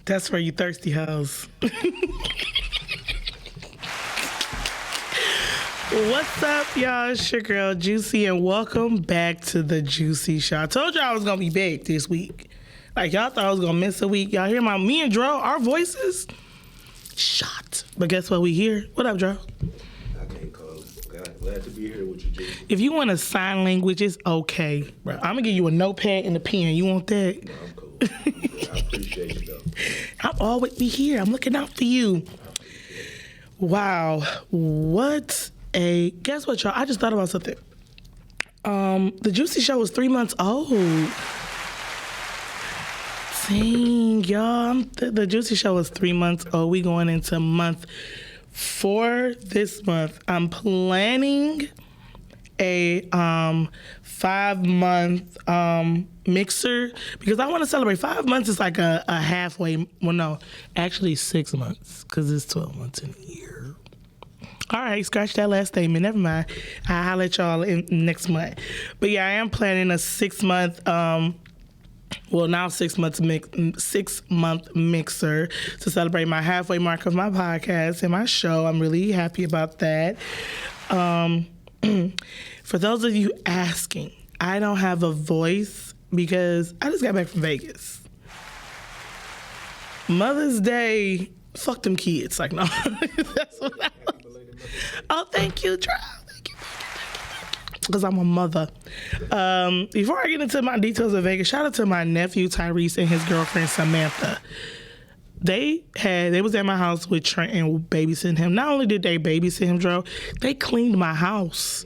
That's for you thirsty hoes. What's up, y'all? It's your girl, Juicy, and welcome back to the Juicy Show. I told y'all I was going to be big this week. Like, y'all thought I was going to miss a week. Y'all hear me and Dro, our voices? Shot. But guess what? We here. What up, Dro? I can't call it. Glad to be here with you, Juicy. If you want a sign language, it's okay. Bro, I'm going to give you a notepad and a pen. You want that? No, I'm cool. I appreciate it, though. I'll always be here. I'm looking out for you. Wow. Guess what, y'all? I just thought about something. The Juicy Show was 3 months old. Dang, y'all. The Juicy Show was 3 months old. We going into month 4 this month. I'm planning a 5-month mixer because I want to celebrate. 5 months is like a halfway. Well, no, actually 6 months because it's 12 months in a year. All right, scratch that last statement. Never mind. I'll holler at y'all next month. But yeah, I am planning a 6 month. Now 6 months 6-month mixer to celebrate my halfway mark of my podcast and my show. I'm really happy about that. For those of you asking, I don't have a voice because I just got back from Vegas. Mother's Day, fuck them kids. Like, no, that's what I was. Oh, thank you, Trout. Thank you. Because I'm a mother. Before I get into my details of Vegas, shout out to my nephew Tyrese and his girlfriend Samantha. They was at my house with Trent and babysitting him. Not only did they babysit him, Dro, they cleaned my house.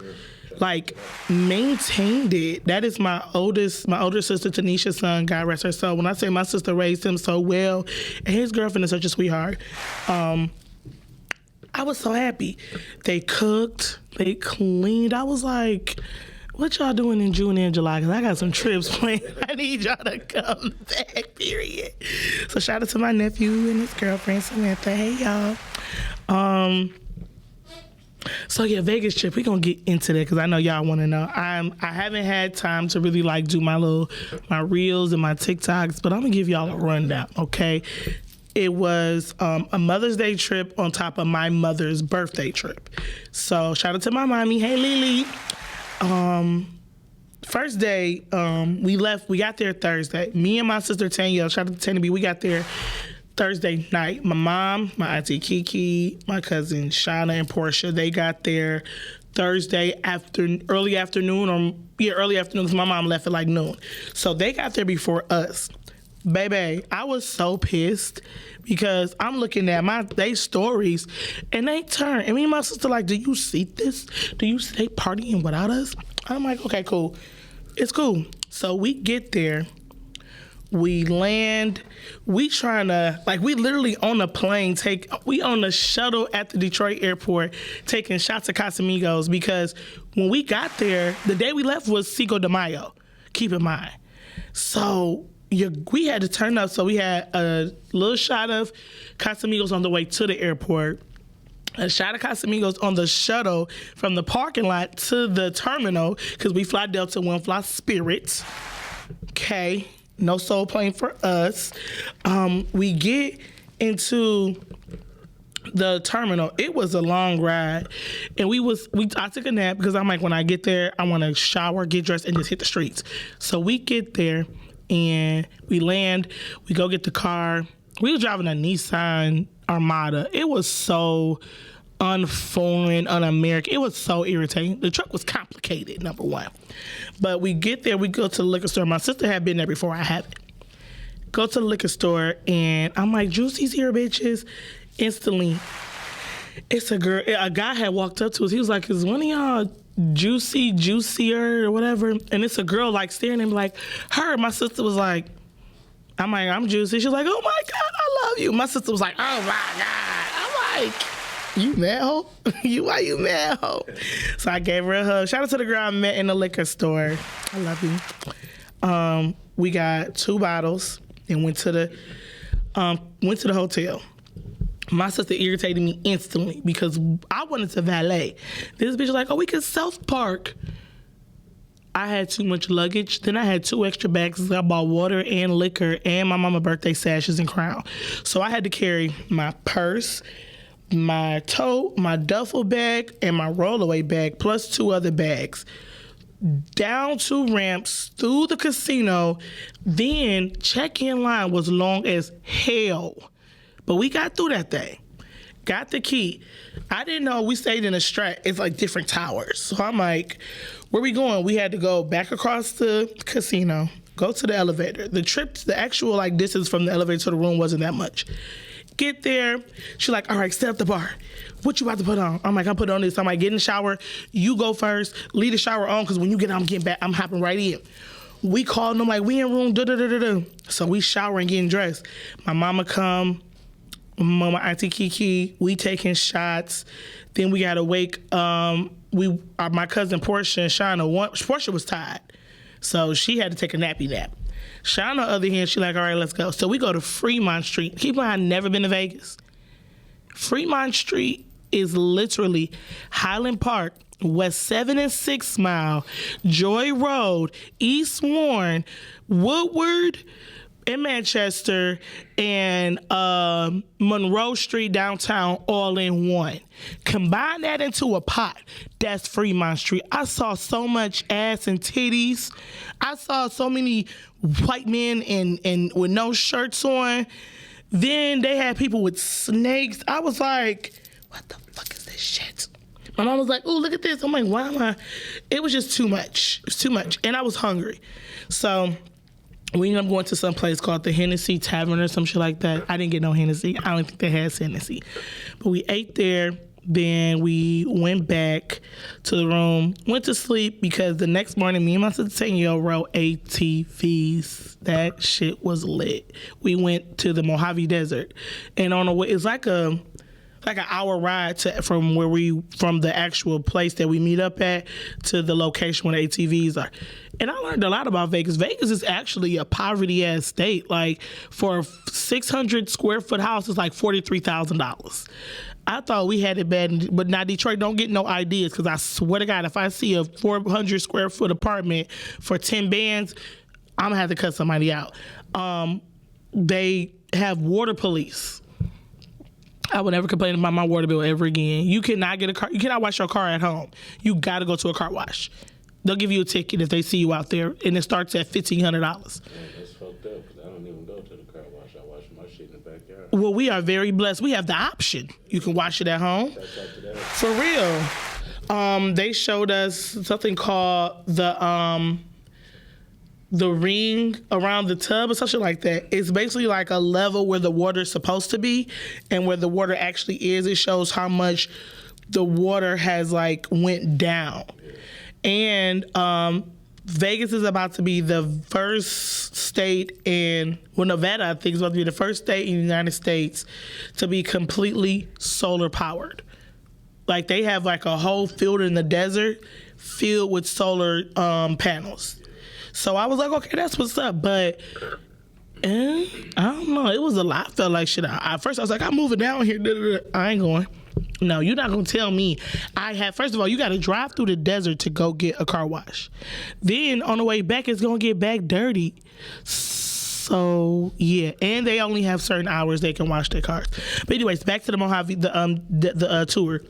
Like, maintained it. That is my older sister Tanisha's son, God rest her soul. When I say my sister raised him so well, and his girlfriend is such a sweetheart, I was so happy. They cooked, they cleaned. I was like, what y'all doing in June and July? Because I got some trips planned. I need y'all to come back, period. So shout out to my nephew and his girlfriend, Samantha. Hey, y'all. So yeah, Vegas trip, we're going to get into that because I know y'all want to know. I haven't had time to really like do my reels and my TikToks, but I'm going to give y'all a rundown, okay? It was a Mother's Day trip on top of my mother's birthday trip. So shout out to my mommy. Hey, Lily. First day, we got there Thursday. Me and my sister Tanya, shout out to Tanya B, we got there Thursday night. My mom, my auntie Kiki, my cousin Shauna and Portia, they got there Thursday early afternoon because my mom left at like noon. So they got there before us. Baby, I was so pissed because I'm looking at they stories and they turn. And me and my sister like, do you see this? Do you see they partying without us? I'm like, okay, cool. It's cool. So we get there. We land. We literally on a plane, we on the shuttle at the Detroit airport taking shots of Casamigos because when we got there, the day we left was Cinco de Mayo. Keep in mind. So we had to turn up, so we had a little shot of Casamigos on the way to the airport, a shot of Casamigos on the shuttle from the parking lot to the terminal, because we fly Delta, one fly Spirit. Okay, no soul plane for us. We get into the terminal. It was a long ride, and I took a nap because I'm like, when I get there, I want to shower, get dressed, and just hit the streets. So we get there. And we land, we go get the car. We were driving a Nissan Armada. It was so unforeign, un-American. It was so irritating. The truck was complicated, number one. But we get there, we go to the liquor store. My sister had been there before, I haven't. Go to the liquor store, and I'm like, Juicy's here, bitches. Instantly, it's a girl. A guy had walked up to us. He was like, is one of y'all juicier or whatever? And it's a girl like staring at me like, her. My sister was like, I'm Juicy. She's like, oh my God, I love you. My sister was like, oh my God. I'm like, you mad hoe? Why you mad hoe? So I gave her a hug. Shout out to the girl I met in the liquor store. I love you. We got 2 bottles and went to the hotel. My sister irritated me instantly because I wanted to valet. This bitch was like, oh, we can self-park. I had too much luggage. Then I had 2 extra bags 'cause I bought water and liquor and my mama birthday sashes and crown. So I had to carry my purse, my tote, my duffel bag, and my rollaway bag, plus 2 other bags. Down 2 ramps, through the casino. Then check-in line was long as hell. But we got through that thing. Got the key. I didn't know we stayed in a strat. It's like different towers. So I'm like, where we going? We had to go back across the casino, go to the elevator. The actual like distance from the elevator to the room wasn't that much. Get there. She's like, all right, set up the bar. What you about to put on? I'm like, I'm putting on this. I'm like, get in the shower. You go first. Leave the shower on because when you get out, I'm getting back. I'm hopping right in. We called them like, we in room, da-da-da-da-da. So we shower and getting dressed. My mama come. Mama, Auntie Kiki, we taking shots. Then we gotta wake. My cousin Portia and Shauna. Portia was tired, so she had to take a nappy nap. Shauna, on the other hand, she like, all right, let's go. So we go to Fremont Street. Keep in mind, I've never been to Vegas. Fremont Street is literally Highland Park, West 7 and 6 Mile, Joy Road, East Warren, Woodward, in Manchester, and Monroe Street downtown all in one. Combine that into a pot. That's Fremont Street. I saw so much ass and titties. I saw so many white men and with no shirts on. Then they had people with snakes. I was like, what the fuck is this shit? My mom was like, oh, look at this. I'm like, why am I? It was just too much. It was too much. And I was hungry. So we ended up going to some place called the Hennessy Tavern or some shit like that. I didn't get no Hennessy. I don't think they had Hennessy. But we ate there. Then we went back to the room, went to sleep because the next morning, me and my sister 10-year-old rode ATVs. That shit was lit. We went to the Mojave Desert. And on the way, it's like an hour ride from the actual place that we meet up at to the location where the ATVs are. And I learned a lot about Vegas. Vegas is actually a poverty ass state. Like for a 600 square foot house, it's like $43,000. I thought we had it bad, but now Detroit don't get no ideas because I swear to God, if I see a 400 square foot apartment for 10 bands, I'm gonna have to cut somebody out. They have water police. I would never complain about my water bill ever again. You cannot get a car. You cannot wash your car at home. You got to go to a car wash. They'll give you a ticket if they see you out there, and it starts at $1,500. Man, that's fucked up because I don't even go to the car wash. I wash my shit in the backyard. Well, we are very blessed. We have the option. You can wash it at home. For real. They showed us something called the ring around the tub or something like that. It's basically like a level where the water is supposed to be and where the water actually is. It shows how much the water has like went down. And Vegas is about to be the first state Nevada, I think, is about to be the first state in the United States to be completely solar powered. Like they have like a whole field in the desert filled with solar panels. So I was like, okay, that's what's up. But I don't know. It was a lot. I felt like shit. At first, I was like, I'm moving down here. I ain't going. No, you're not going to tell me. First of all, you got to drive through the desert to go get a car wash. Then on the way back, it's going to get back dirty. So, yeah. And they only have certain hours they can wash their cars. But anyways, back to the Mojave, the tour.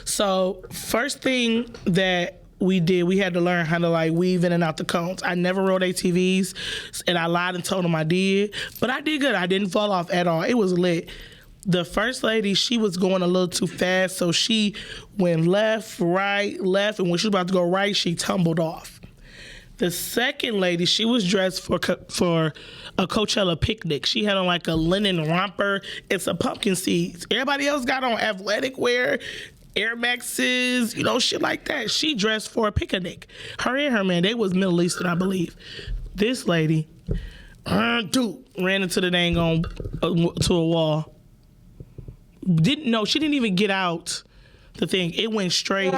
So, first thing that we did, we had to learn how to like weave in and out the cones. I never rode ATVs, and I lied and told them I did, but I did good. I didn't fall off at all. It was lit. The first lady, she was going a little too fast, so she went left, right, left, and when she was about to go right, she tumbled off. The second lady, she was dressed for a Coachella picnic. She had on like a linen romper and some pumpkin seeds. Everybody else got on athletic wear, Air Maxes, shit like that. She dressed for a picnic. Her and her man, they was Middle Eastern, I believe. This lady, ran into the dang on to a wall. She didn't even get out the thing. It went straight.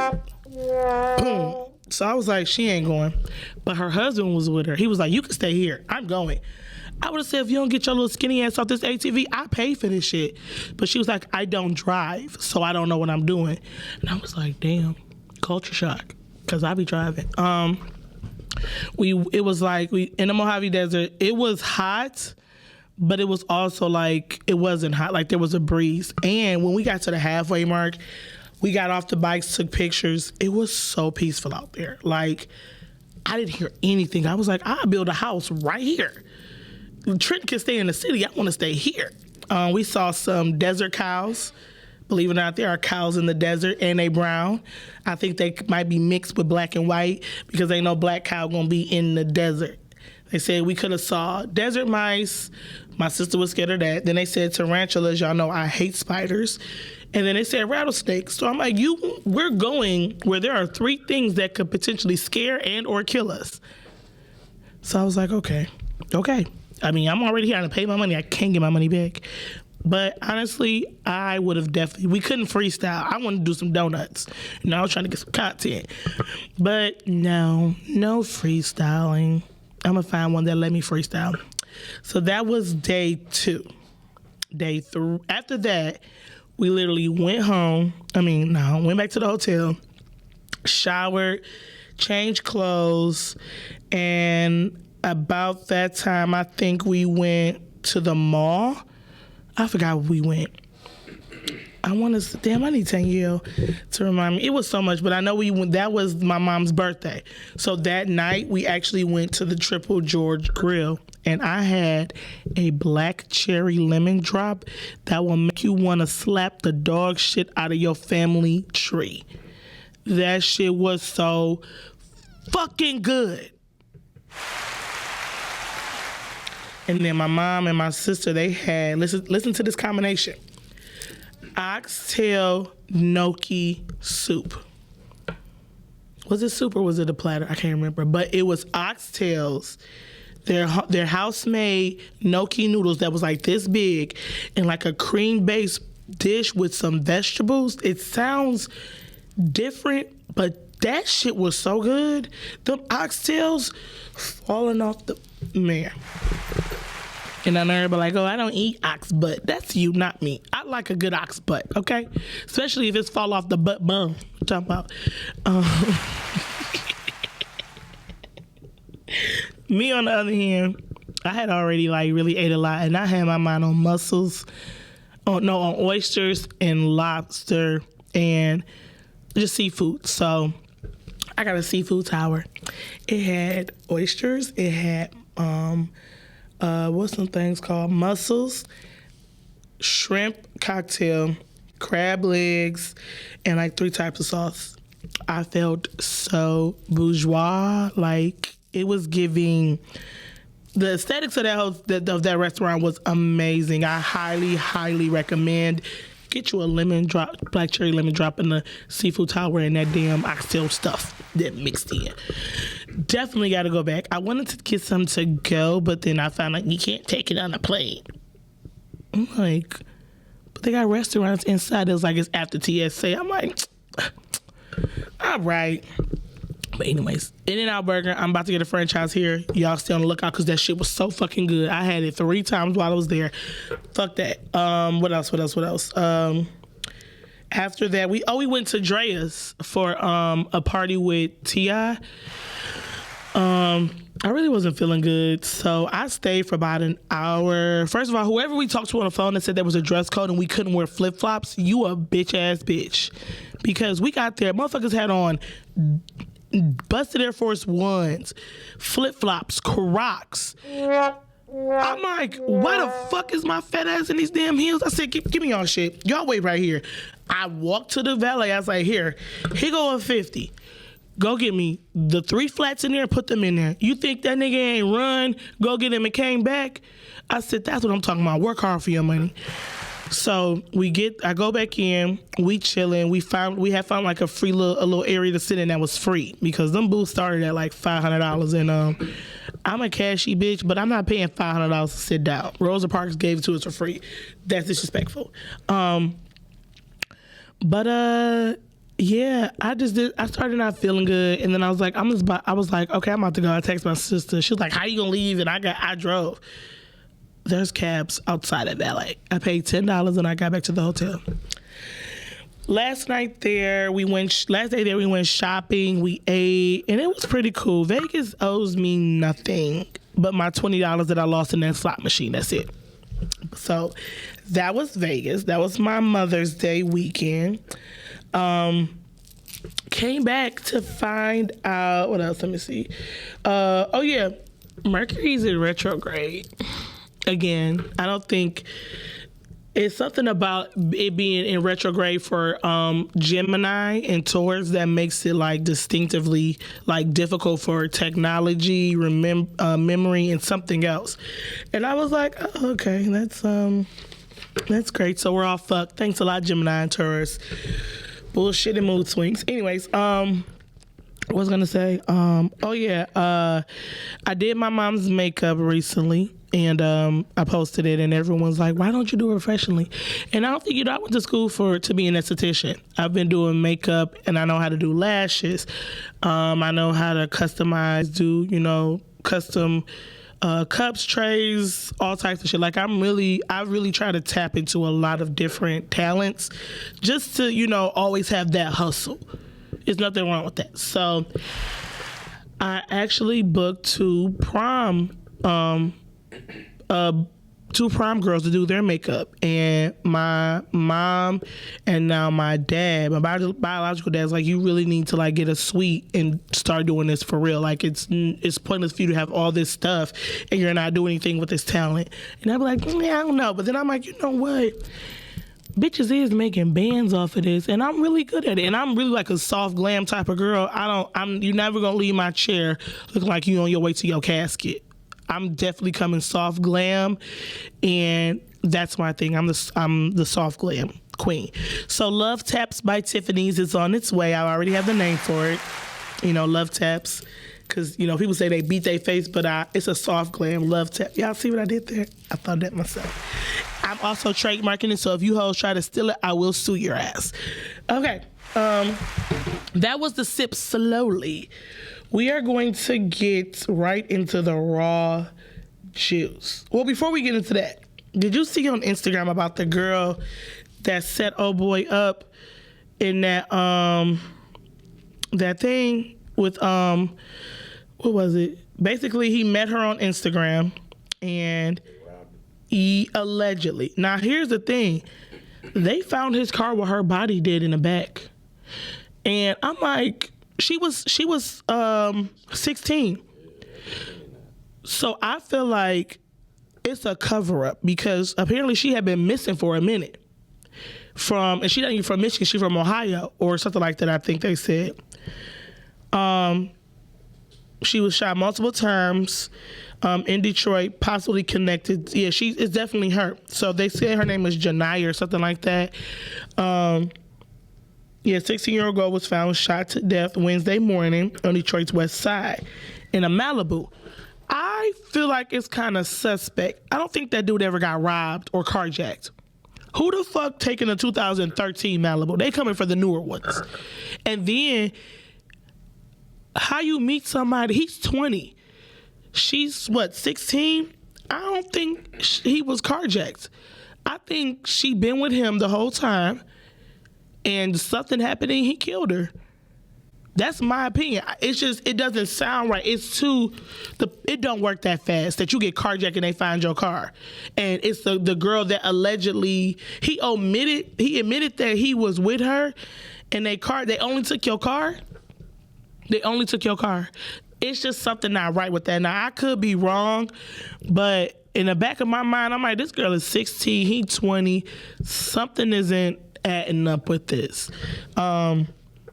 Boom. So I was like, she ain't going. But her husband was with her. He was like, you can stay here. I'm going. I would have said, if you don't get your little skinny ass off this ATV, I pay for this shit. But she was like, I don't drive, so I don't know what I'm doing. And I was like, damn, culture shock, because I be driving. It was like we in the Mojave Desert. It was hot, but it was also like it wasn't hot. Like there was a breeze. And when we got to the halfway mark, we got off the bikes, took pictures. It was so peaceful out there. Like I didn't hear anything. I was like, I'll build a house right here. Trent can stay in the city. I want to stay here. We saw some desert cows. Believe it or not, there are cows in the desert, and they brown. I think they might be mixed with black and white because ain't no black cow gonna be in the desert. They said we could have saw desert mice. My sister was scared of that. Then they said tarantulas. Y'all know I hate spiders. And then they said rattlesnakes. So I'm like, we're going where there are 3 things that could potentially scare and or kill us. So I was like, okay. I mean, I'm already here to pay my money. I can't get my money back. But honestly, I would have definitely, we couldn't freestyle. I wanted to do some donuts. I was trying to get some content. But no freestyling. I'm going to find one that let me freestyle. So that was day 2. Day 3. After that, we literally went home. Went back to the hotel, showered, changed clothes, and about that time, I think we went to the mall. I forgot where we went. I need Danielle to remind me. It was so much, but I know that was my mom's birthday. So that night, we actually went to the Triple George Grill, and I had a black cherry lemon drop that will make you want to slap the dog shit out of your family tree. That shit was so fucking good. And then my mom and my sister, they had, listen to this combination. Oxtail gnocchi soup. Was it soup or was it a platter? I can't remember. But it was oxtails, their house-made gnocchi noodles that was like this big, and like a cream-based dish with some vegetables. It sounds different, but that shit was so good. Them oxtails falling off the, man. And I know everybody like, oh, I don't eat ox butt. That's you, not me. I like a good ox butt, okay? Especially if it's fall off the butt bone. I'm talking about. Me, on the other hand, I had already like really ate a lot, and I had my mind on mussels, on oysters and lobster and just seafood. So I got a seafood tower. It had oysters. It had what's some things called? Mussels, shrimp cocktail, crab legs, and like 3 types of sauce. I felt so bourgeois. Like it was giving. The aesthetics of that restaurant was amazing. I highly, highly recommend. Get you a lemon drop, black cherry lemon drop in the seafood tower and that damn oxtail stuff that mixed in. Definitely got to go back. I wanted to get some to go, but then I found out you can't take it on a plane. I'm like, but they got restaurants inside. It was like it's after TSA. I'm like, all right. But anyways, In-N-Out Burger, I'm about to get a franchise here. Y'all stay on the lookout because that shit was so fucking good. I had it 3 times while I was there. Fuck that. What else? After that, we went to Drea's for a party with T.I. I really wasn't feeling good, so I stayed for about an hour. First of all, whoever we talked to on the phone that said there was a dress code and we couldn't wear flip-flops, you a bitch-ass bitch. Because we got there, motherfuckers had on busted Air Force Ones, flip-flops, Crocs. I'm like, why the fuck is my fat ass in these damn heels? I said, give me y'all shit. Y'all wait right here. I walked to the valet. I was like, here go a 50. Go get me the 3 flats in there and put them in there. You think that nigga ain't run, go get him and came back? I said, that's what I'm talking about. Work hard for your money. So I go back in, we chilling. We had found like a little area to sit in that was free because them booths started at like $500. And I'm a cashy bitch, but I'm not paying $500 to sit down. Rosa Parks gave it to us for free. That's disrespectful. Yeah, I started not feeling good, and then I was like, okay, I'm about to go. I text my sister. She was like, how you gonna leave? And I drove. There's cabs outside of valet. I paid $10 and I got back to the hotel. last night there, last day there, we went shopping, we ate, and it was pretty cool. Vegas owes me nothing but my $20 that I lost in that slot machine. That's it. So that was Vegas. That was my Mother's Day weekend. Came back to find out, what else? Let me see. Oh yeah, Mercury's in retrograde again. I don't think it's something about it being in retrograde for Gemini and Taurus that makes it like distinctively like difficult for technology, memory, and something else. And I was like, oh, okay, that's great. So we're all fucked. Thanks a lot, Gemini and Taurus. Bullshit and mood swings. Anyways, what was I gonna say? I did my mom's makeup recently, and I posted it, and everyone's like, "Why don't you do it professionally?" And I don't think I went to school to be an esthetician. I've been doing makeup, and I know how to do lashes. I know how to customize, custom cups, trays, all types of shit. Like I really try to tap into a lot of different talents just to, always have that hustle. There's nothing wrong with that. So I actually booked two prom girls to do their makeup, and my mom and now my dad, my biological dad's like, you really need to like get a suite and start doing this for real. Like it's pointless for you to have all this stuff and you're not doing anything with this talent. And I'm like, yeah, I don't know. But then I'm like, you know what? Bitches is making bands off of this, and I'm really good at it. And I'm really like a soft glam type of girl. You're never gonna leave my chair looking like you on your way to your casket. I'm definitely coming soft glam, and that's my thing. I'm the soft glam queen. So Love Taps by Tiffany's is on its way. I already have the name for it. Love Taps, because people say they beat their face, but it's a soft glam Love Tap. Y'all see what I did there? I thought that myself. I'm also trademarking it, so if you hoes try to steal it, I will sue your ass. Okay, that was the sip slowly. We are going to get right into the raw juice. Well, before we get into that, did you see on Instagram about the girl that set old boy up in that that thing with what was it? Basically, he met her on Instagram and he allegedly. Now, here's the thing. They found his car with her body dead in the back. And I'm like, she was 16. So I feel like it's a cover up because apparently she had been missing for a minute. And she not even from Michigan, she's from Ohio or something like that, I think they said. She was shot multiple times in Detroit, possibly connected. Yeah, it's definitely her. So they said her name was Janiyah or something like that. 16-year-old girl was found shot to death Wednesday morning on Detroit's west side in a Malibu. I feel like it's kind of suspect. I don't think that dude ever got robbed or carjacked. Who the fuck taking a 2013 Malibu? They coming for the newer ones. And then, how you meet somebody? He's 20. She's, 16? I don't think he was carjacked. I think she been with him the whole time, and something happened and he killed her. That's my opinion. It's just, it doesn't sound right. It don't work that fast that you get carjacked and they find your car. And it's the girl that allegedly, he admitted that he was with her and they only took your car. They only took your car. It's just something not right with that. Now, I could be wrong, but in the back of my mind, I'm like, this girl is 16, he 20. Something isn't adding up with this.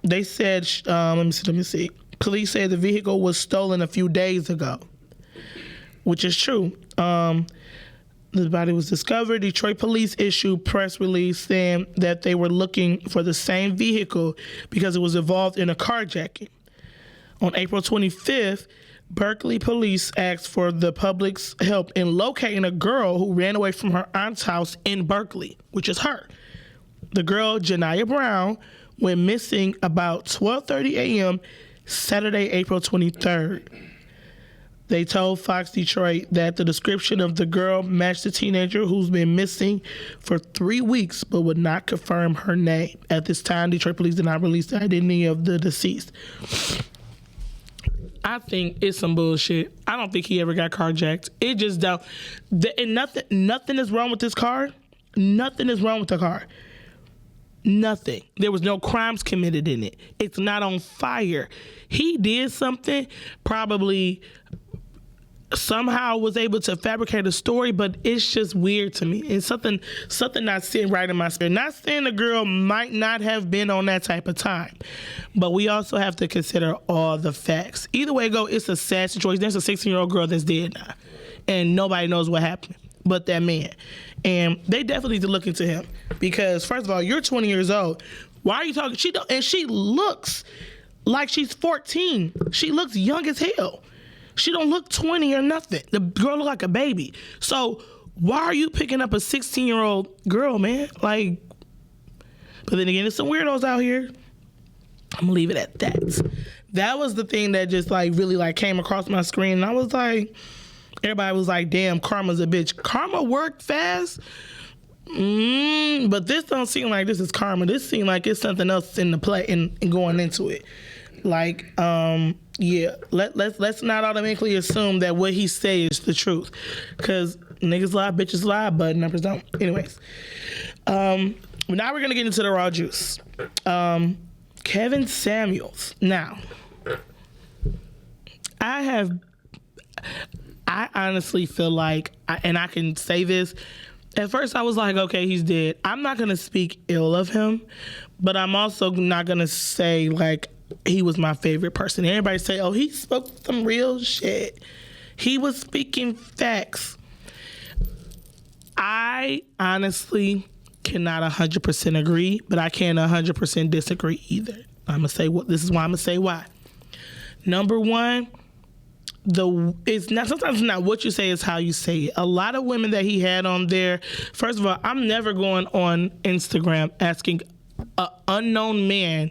They said, let me see. Police said the vehicle was stolen a few days ago, which is true. The body was discovered. Detroit police issued press release saying that they were looking for the same vehicle because it was involved in a carjacking. On April 25th, Berkeley police asked for the public's help in locating a girl who ran away from her aunt's house in Berkeley, which is her. The girl, Janiyah Brown, went missing about 12:30 a.m. Saturday, April 23rd. They told Fox Detroit that the description of the girl matched the teenager who's been missing for 3 weeks but would not confirm her name. At this time, Detroit police did not release the identity of the deceased. I think it's some bullshit. I don't think he ever got carjacked. It just don't. And nothing is wrong with this car. Nothing is wrong with the car. Nothing. There was no crimes committed in it. It's not on fire. He did something, probably somehow was able to fabricate a story, but it's just weird to me. It's something not sitting right in my spirit. Not saying the girl might not have been on that type of time, but we also have to consider all the facts. Either way it go, it's a sad situation. There's a 16-year-old girl that's dead now, and nobody knows what happened but that man. And they definitely need to look into him, because first of all, you're 20 years old. Why are you talking? She looks like she's 14. She looks young as hell. She don't look 20 or nothing. The girl look like a baby. So why are you picking up a 16-year-old girl, man? Like, but then again, there's some weirdos out here. I'm gonna leave it at that. That was the thing that just like really like came across my screen, and I was like, everybody was like, damn, Karma's a bitch. Karma worked fast, but this don't seem like this is karma. This seems like it's something else in the play and going into it. Like, yeah, let's not automatically assume that what he say is the truth, because niggas lie, bitches lie, but numbers don't. Anyways, now we're gonna get into the raw juice. Kevin Samuels. Now, I honestly feel like, and I can say this, at first I was like, okay, he's dead. I'm not going to speak ill of him, but I'm also not going to say like he was my favorite person. Everybody say, oh, he spoke some real shit. He was speaking facts. I honestly cannot 100% agree, but I can't 100% disagree either. I'm going to say what, this is why I'm going to say why. Number one, it's not, sometimes it's not what you say, it's how you say it. A lot of women that he had on there, first of all, I'm never going on Instagram asking an unknown man,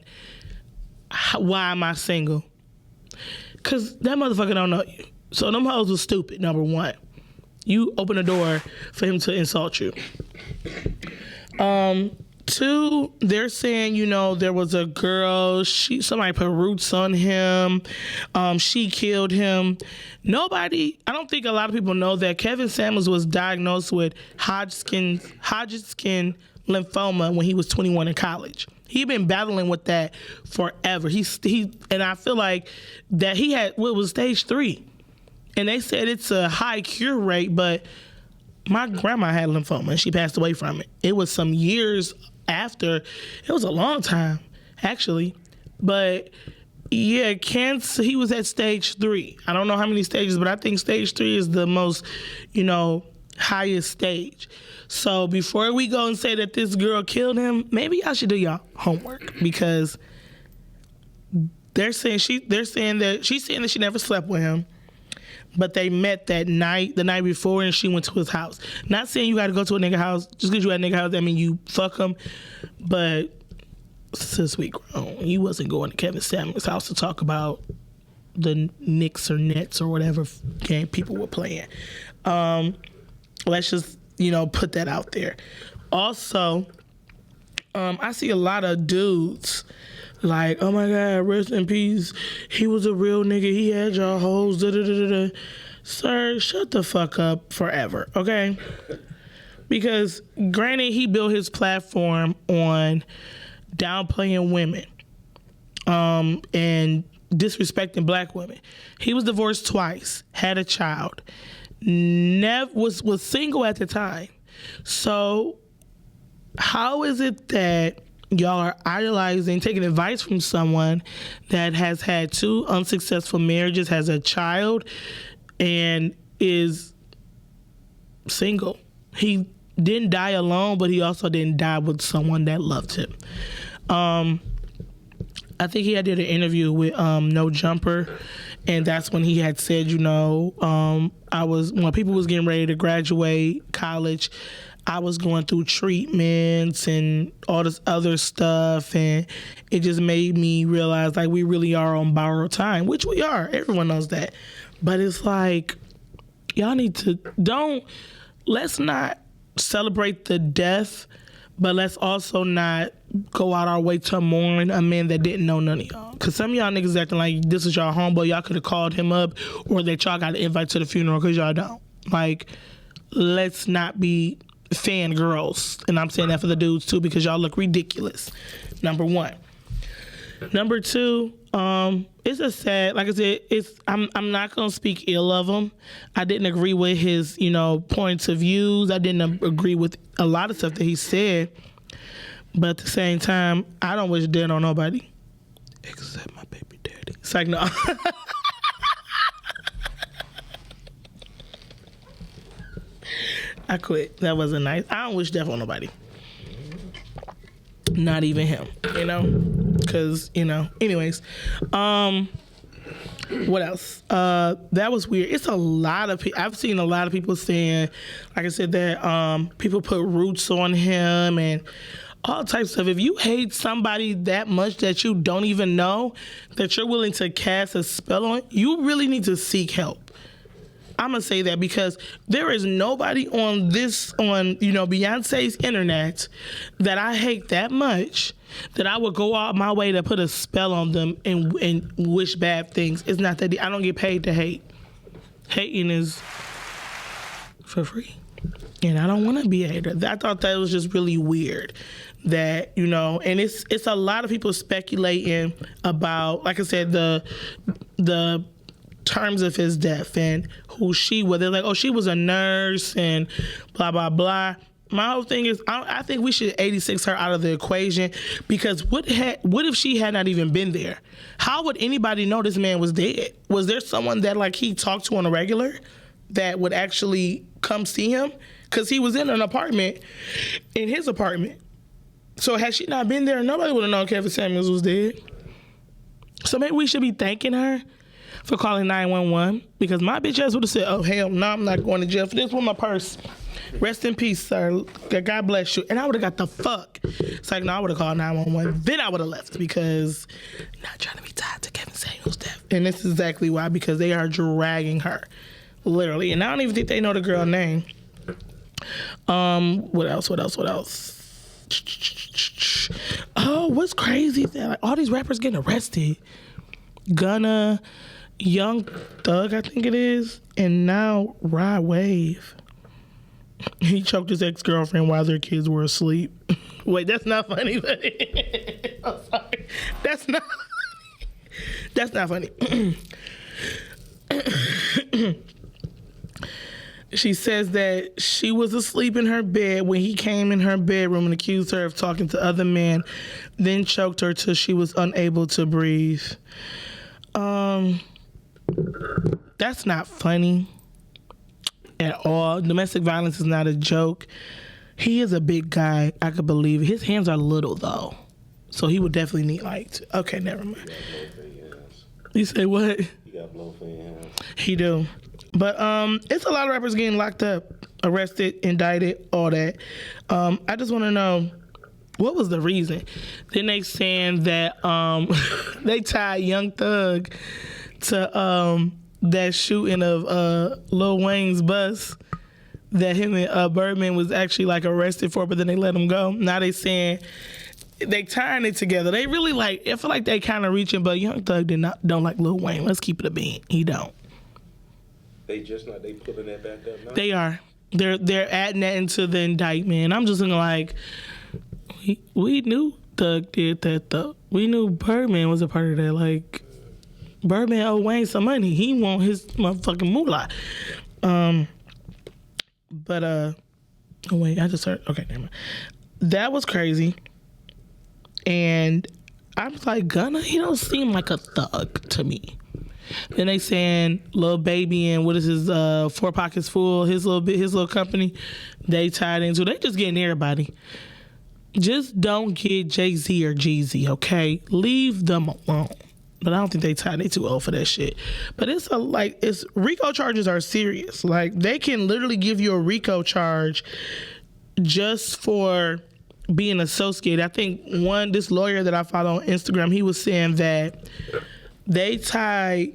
why am I single? Because that motherfucker don't know you. So them hoes was stupid, number one. You open the door for him to insult you. Two, they're saying, you know, there was a girl, somebody put roots on him, she killed him. I don't think a lot of people know that Kevin Samuels was diagnosed with Hodgkin lymphoma when he was 21 in college. He'd been battling with that forever. And I feel like that he had, what was stage 3. And they said it's a high cure rate, but my grandma had lymphoma and she passed away from it. It was some years after. It was a long time, actually. But yeah, cancer, he was at stage 3. I don't know how many stages, but I think stage 3 is the most, highest stage. So before we go and say that this girl killed him, maybe y'all should do y'all homework, because they're saying that she never slept with him. But they met the night before, and she went to his house. Not saying you got to go to a nigga house. Just because you at a nigga house, that mean you fuck him. But since we grown, you wasn't going to Kevin Samuels' house to talk about the Knicks or Nets or whatever game people were playing. Let's just, put that out there. Also, I see a lot of dudes like, oh my God, rest in peace. He was a real nigga. He had y'all hoes. Da, da, da, da, da. Sir, shut the fuck up forever, okay? Because granted, he built his platform on downplaying women and disrespecting black women. He was divorced twice, had a child, was single at the time. So how is it that y'all are idolizing, taking advice from someone that has had 2 unsuccessful marriages, has a child, and is single? He didn't die alone, but he also didn't die with someone that loved him. I think he had did an interview with No Jumper, and that's when he had said, when people was getting ready to graduate college, I was going through treatments and all this other stuff, and it just made me realize like we really are on borrowed time, which we are. Everyone knows that. But it's like, y'all need to let's not celebrate the death, but let's also not go out our way to mourn a man that didn't know none of y'all. Because some of y'all niggas acting like this is y'all homeboy, y'all could have called him up, or that y'all got an invite to the funeral because y'all don't. Like, let's not be fangirls. And I'm saying that for the dudes too, because y'all look ridiculous. Number one. Number two, it's a sad, like I said, I'm not gonna speak ill of him. I didn't agree with his, points of views. I didn't agree with a lot of stuff that he said. But at the same time, I don't wish death on nobody. Except my baby daddy. It's like, no. I quit. That wasn't nice. I don't wish death on nobody. Not even him, because anyways, what else? That was weird. It's a lot of people. I've seen a lot of people saying, like I said, that people put roots on him and all types of stuff. If you hate somebody that much that you don't even know, that you're willing to cast a spell on, you really need to seek help. I'm gonna say that because there is nobody on Beyonce's internet that I hate that much that I would go out my way to put a spell on them and wish bad things. It's not that I don't get paid to hate. Hating is for free, and I don't want to be a hater. I thought that was just really weird. That and it's a lot of people speculating about, like I said, the terms of his death and who she was. They're like, oh, she was a nurse and blah, blah, blah. My whole thing is, I think we should 86 her out of the equation, because what if she had not even been there? How would anybody know this man was dead? Was there someone that like he talked to on a regular that would actually come see him? Because he was in an apartment, in his apartment. So had she not been there, nobody would have known Kevin Samuels was dead. So maybe we should be thanking her for calling 911, because my bitch ass would have said, oh, hell no, I'm not going to jail for this with my purse. Rest in peace, sir. God bless you. And I would have got the fuck. It's like, no, I would have called 911. Then I would have left, because I'm not trying to be tied to Kevin Samuels' death. And this is exactly why, because they are dragging her, literally. And I don't even think they know the girl's name. What else? Oh, what's crazy is that like, all these rappers getting arrested. Gunna, Young Thug, I think it is, and now Rod Wave. He choked his ex-girlfriend while their kids were asleep. Wait, that's not funny. I'm sorry. That's not funny. She says that she was asleep in her bed when he came in her bedroom and accused her of talking to other men, then choked her till she was unable to breathe. That's not funny at all. Domestic violence is not a joke. He is a big guy. I could believe it. His hands are little though, so he would definitely need okay, never mind. You say what? You got blow for your hands. He do. But it's a lot of rappers getting locked up, arrested, indicted, all that. I just want to know, what was the reason? Then they saying that they tied Young Thug to that shooting of Lil Wayne's bus that him and Birdman was actually like arrested for, but then they let him go. Now they saying they tying it together. They really like, I feel like they kind of reaching, but Young Thug don't like Lil Wayne. Let's keep it a bean. He don't. They pulling that back up now? They are. They're adding that into the indictment. I'm just looking like, we knew Thug did that though. We knew Birdman was a part of that. Like, Birdman owe Wayne some money. He want his motherfucking moolah. But oh wait, I just heard. Okay, never mind. That was crazy. And I was like, Gunna, he don't seem like a thug to me. Then they saying Lil Baby and what is his Four Pockets Full, his little company, they tied into. They just getting everybody. Just don't get Jay-Z or Jeezy, okay? Leave them alone. But I don't think they tied. They too old for that shit. But it's RICO charges are serious. Like, they can literally give you a RICO charge just for being associated. I think this lawyer that I follow on Instagram, he was saying that they tied,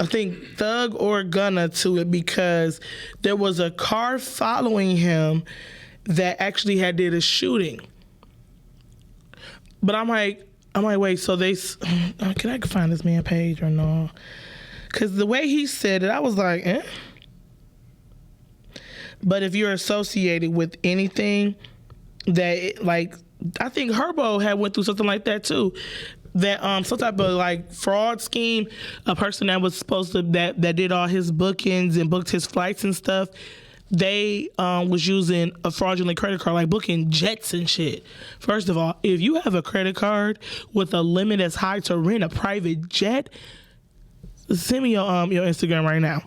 I think, Thug or Gunna to it because there was a car following him that actually had did a shooting. But I'm like, wait, so can I find this man page or no? Because the way he said it, I was like, eh? But if you're associated with anything that, I think Herbo had went through something like that too. That some type of fraud scheme, a person that was supposed to that did all his bookings and booked his flights and stuff, they was using a fraudulent credit card, like booking jets and shit. First of all, if you have a credit card with a limit as high to rent a private jet, send me your Instagram right now.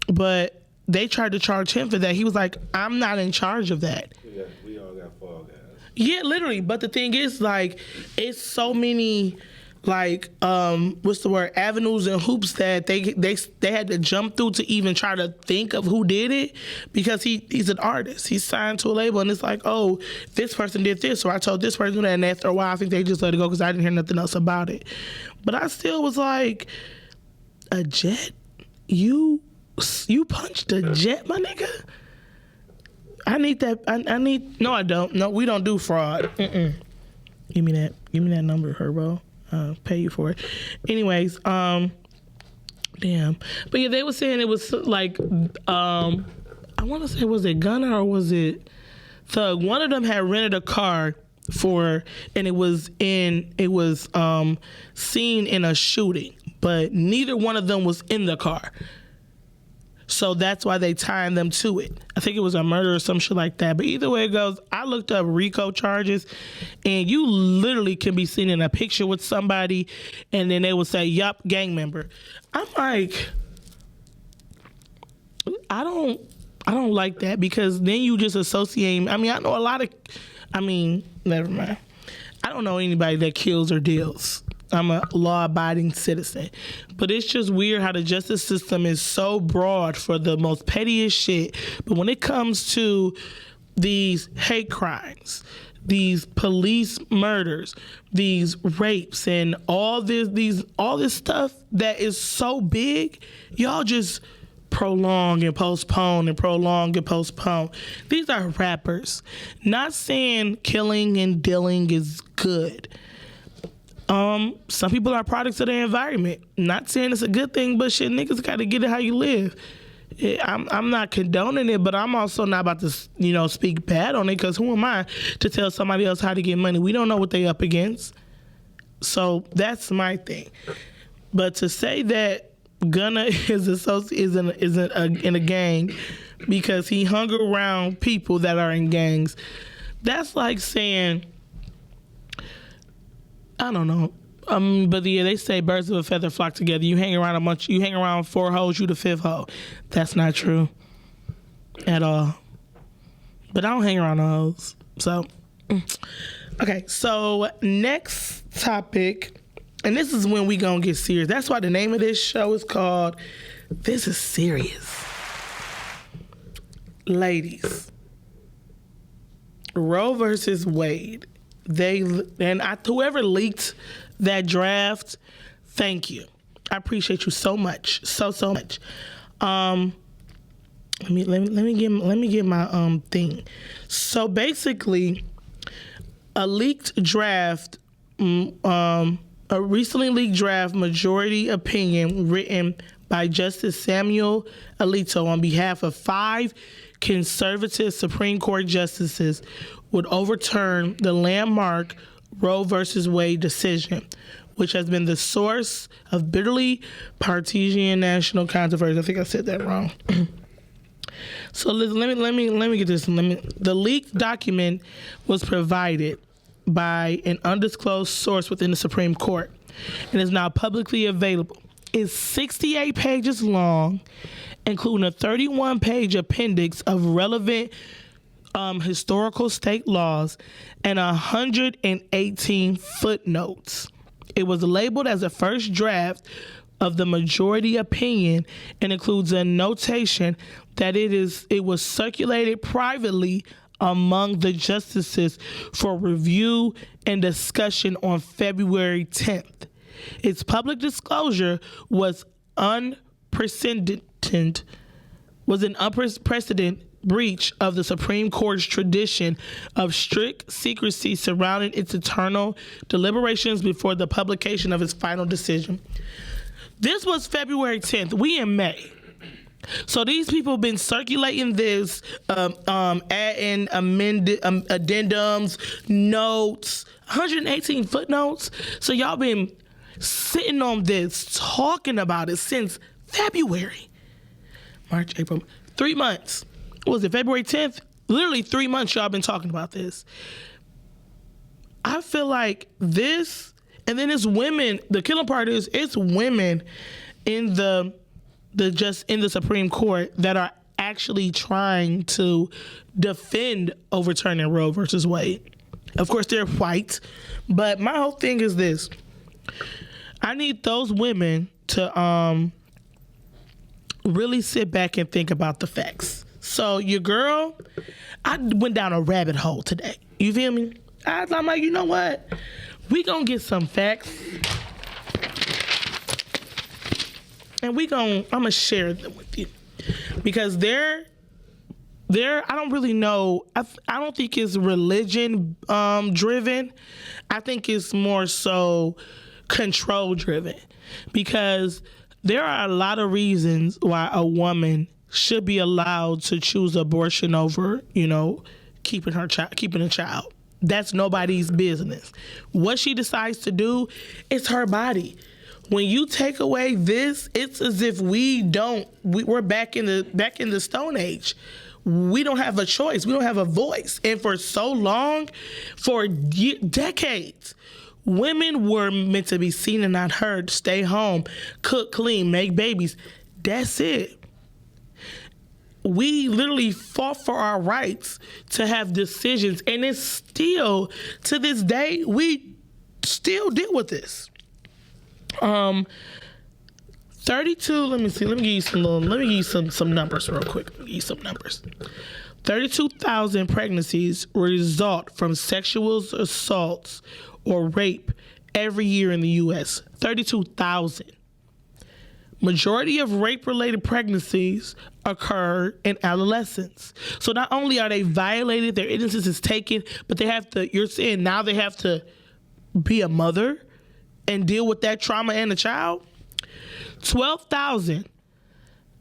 But they tried to charge him for that. He was like, I'm not in charge of that. We all got fall guys. Yeah, literally. But the thing is, it's so many, avenues and hoops that they had to jump through to even try to think of who did it, because he's an artist. He's signed to a label, and it's like, oh, this person did this, or I told this person that, and after a while, I think they just let it go because I didn't hear nothing else about it. But I still was like, a jet? You punched a jet, my nigga? I need that. No, I don't. No, we don't do fraud. Give me that number, Herbo. Pay you for it. Anyways, damn. But yeah, they were saying it was I want to say, was it Gunna or was it Thug? One of them had rented a car and it was seen in a shooting, but neither one of them was in the car. So that's why they tied them to it. I think it was a murder or some shit like that. But either way it goes, I looked up RICO charges, and you literally can be seen in a picture with somebody, and then they will say, yup, gang member. I'm like, I don't like that, because then you just associate. I mean, I know never mind. I don't know anybody that kills or deals. I'm a law-abiding citizen. But it's just weird how the justice system is so broad for the most pettiest shit. But when it comes to these hate crimes, these police murders, these rapes, and all this stuff that is so big, y'all just prolong and postpone and prolong and postpone. These are rappers. Not saying killing and dealing is good. Some people are products of their environment. Not saying it's a good thing, but shit, niggas gotta get it how you live. I'm not condoning it, but I'm also not about to, speak bad on it, because who am I to tell somebody else how to get money? We don't know what they up against. So that's my thing. But to say that Gunna is in a gang because he hung around people that are in gangs, that's like saying, I don't know. But yeah, they say birds of a feather flock together. You hang around 4 hoes, you the 5th hoe. That's not true at all. But I don't hang around hoes. So, okay. So next topic, and this is when we gonna get serious. That's why the name of this show is called This Is Serious. Ladies, Roe versus Wade. Whoever leaked that draft, thank you. I appreciate you so much, so much. Let me get my thing. So basically, a leaked draft, a recently leaked draft majority opinion written by Justice Samuel Alito on behalf of 5 conservative Supreme Court justices would overturn the landmark Roe versus Wade decision, which has been the source of bitterly partisan national controversy. I think I said that wrong. So let me get this. The leaked document was provided by an undisclosed source within the Supreme Court and is now publicly available. It's 68 pages long, including a 31-page appendix of relevant historical state laws and 118 footnotes. It was labeled as a first draft, of the majority opinion and includes a notation that it was circulated privately among the justices for review and discussion on February 10th. Its public disclosure was an unprecedented breach of the Supreme Court's tradition of strict secrecy surrounding its internal deliberations before the publication of its final decision. This was February 10th. We in May. So these people have been circulating this, adding addendums, notes, 118 footnotes. So y'all been sitting on this, talking about it since February. March, April, 3 months. What was it, February 10th? Literally 3 months y'all been talking about this. I feel like this, and then it's women, the killing part is it's women in the Supreme Court that are actually trying to defend overturning Roe versus Wade. Of course, they're white, but my whole thing is this. I need those women to really sit back and think about the facts. So your girl, I went down a rabbit hole today. You feel me? I'm like, you know what? We gonna get some facts. And I'm gonna share them with you. Because I don't really know, I don't think it's religion driven. I think it's more so control driven. Because there are a lot of reasons why a woman should be allowed to choose abortion over, keeping a child. That's nobody's business. What she decides to do, it's her body. When you take away this, it's as if we're back in the Stone Age. We don't have a choice. We don't have a voice. And for so long, for decades, women were meant to be seen and not heard, stay home, cook, clean, make babies. That's it. We literally fought for our rights to have decisions, and it's still, to this day, we still deal with this. 32, let me give you some numbers real quick. 32,000 pregnancies result from sexual assaults or rape every year in the U.S. 32,000. Majority of rape-related pregnancies occur in adolescence. So not only are they violated, their innocence is taken, but they have to be a mother and deal with that trauma and a child. 12,000.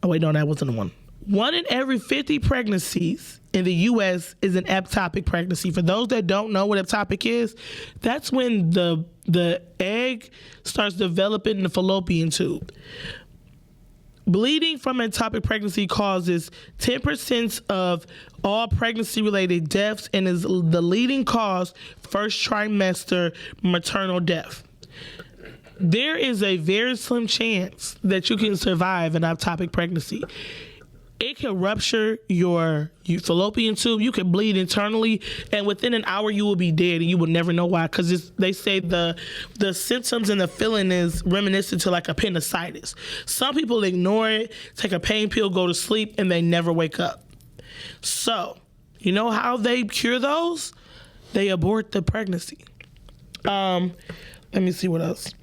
Oh wait, no, that wasn't the one. 1 in every 50 pregnancies in the U.S. is an ectopic pregnancy. For those that don't know what ectopic is, that's when the egg starts developing in the fallopian tube. Bleeding from ectopic pregnancy causes 10% of all pregnancy-related deaths and is the leading cause first trimester maternal death. There is a very slim chance that you can survive an ectopic pregnancy. It can rupture your fallopian tube. You can bleed internally, and within an hour you will be dead, and you will never know why. Because they say the symptoms and the feeling is reminiscent to like appendicitis. Some people ignore it, take a pain pill, go to sleep, and they never wake up. So, you know how they cure those? They abort the pregnancy. Let me see what else.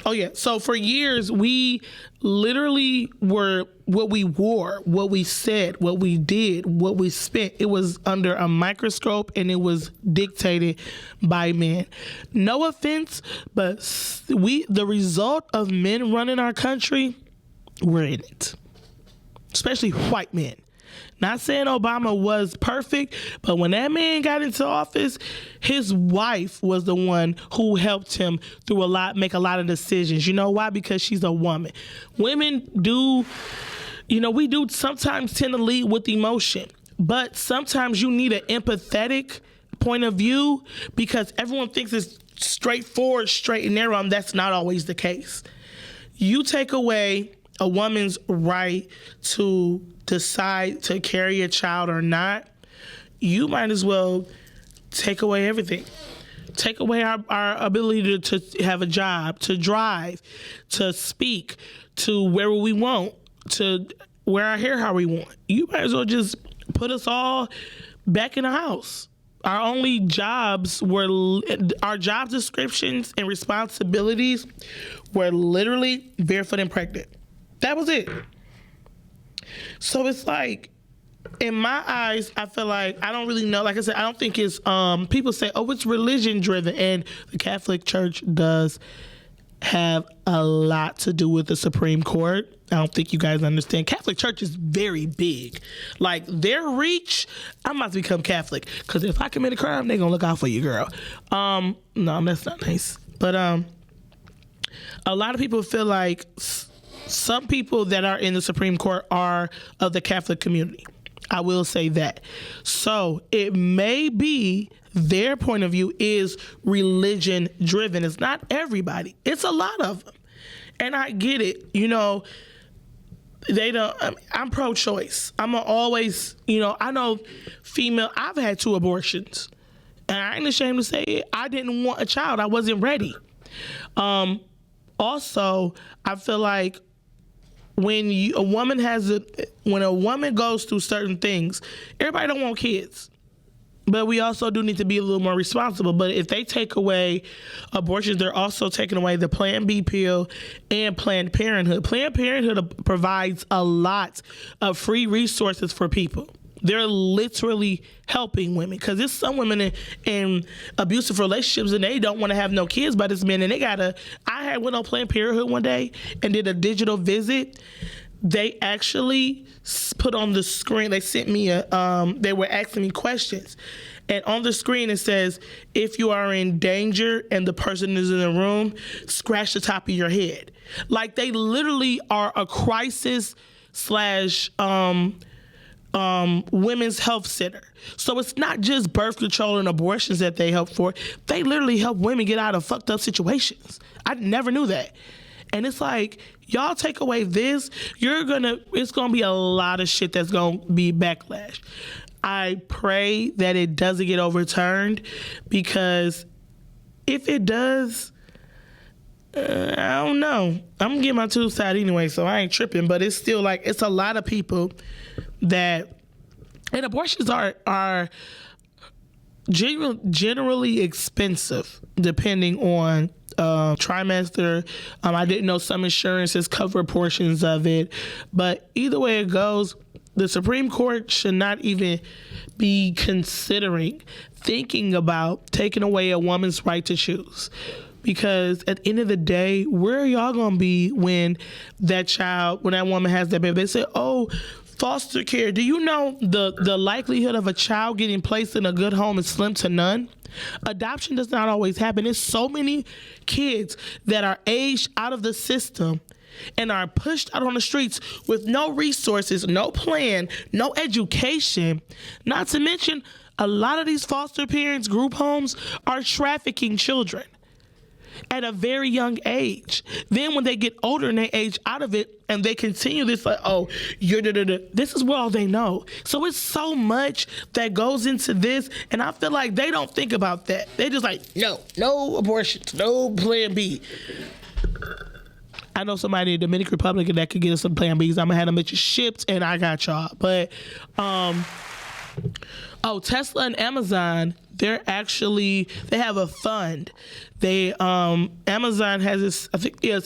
Oh yeah. So for years, we literally were what we wore, what we said, what we did, what we spent. It was under a microscope and it was dictated by men. No offense, but the result of men running our country, we're in it. Especially white men. Not saying Obama was perfect, but when that man got into office, his wife was the one who helped him make a lot of decisions. You know why? Because she's a woman. Women do, we do sometimes tend to lead with emotion, but sometimes you need an empathetic point of view because everyone thinks it's straightforward, straight and narrow, and that's not always the case. You take away a woman's right to decide to carry a child or not, you might as well take away everything. take away our ability to have a job, to drive, to speak, to wear what we want, to wear our hair how we want. You might as well just put us all back in the house. Our only jobs were, our job descriptions and responsibilities were literally barefoot and pregnant. That was it. So it's like, in my eyes, I feel like, I don't really know. Like I said, I don't think it's, people say, oh, it's religion driven. And the Catholic Church does have a lot to do with the Supreme Court. I don't think you guys understand. Catholic Church is very big. Like, their reach, I'm about to become Catholic. Because if I commit a crime, they're going to look out for you, girl. No, that's not nice. But a lot of people feel like some people that are in the Supreme Court are of the Catholic community. I will say that. So it may be their point of view is religion driven. It's not everybody. It's a lot of them. And I get it. You know, they don't, I'm pro-choice. I'm always, you know, I know female, I've had 2 abortions. And I ain't ashamed to say it. I didn't want a child. I wasn't ready. Also, I feel like when a woman goes through certain things, everybody don't want kids. But we also do need to be a little more responsible. But if they take away abortions, they're also taking away the Plan B pill and Planned Parenthood. Planned Parenthood provides a lot of free resources for people. They're literally helping women, because there's some women in abusive relationships and they don't want to have no kids by this man, and I went on Planned Parenthood one day and did a digital visit. They actually put on the screen, they sent me they were asking me questions. And on the screen it says, if you are in danger and the person is in the room, scratch the top of your head. Like, they literally are a crisis / women's health center. So it's not just birth control and abortions that they help for. They literally help women get out of fucked up situations. I never knew that. And it's like, y'all take away this, it's gonna be a lot of shit that's gonna be backlash. I pray that it doesn't get overturned, because if it does, I don't know. I'm gonna get my 2 side anyway, so I ain't tripping. But it's still like, it's a lot of people that, and abortions are generally expensive depending on trimester. I didn't know some insurances cover portions of it, but either way it goes, the Supreme Court should not even be thinking about taking away a woman's right to choose. Because at the end of the day, where are y'all gonna be when that woman has that baby? They say, oh, foster care. Do you know the likelihood of a child getting placed in a good home is slim to none? Adoption does not always happen. There's so many kids that are aged out of the system and are pushed out on the streets with no resources, no plan, no education. Not to mention, a lot of these foster parents, group homes, are trafficking children at a very young age. Then when they get older and they age out of it and they continue this, like, oh, this is what all they know. So it's so much that goes into this, and I feel like they don't think about that. They just like, no abortions, no Plan B. I know somebody in the Dominican Republic that could get us some Plan Bs. I'm gonna have them bitches shipped, and I got y'all. But Tesla and Amazon, they have a fund. Amazon has this,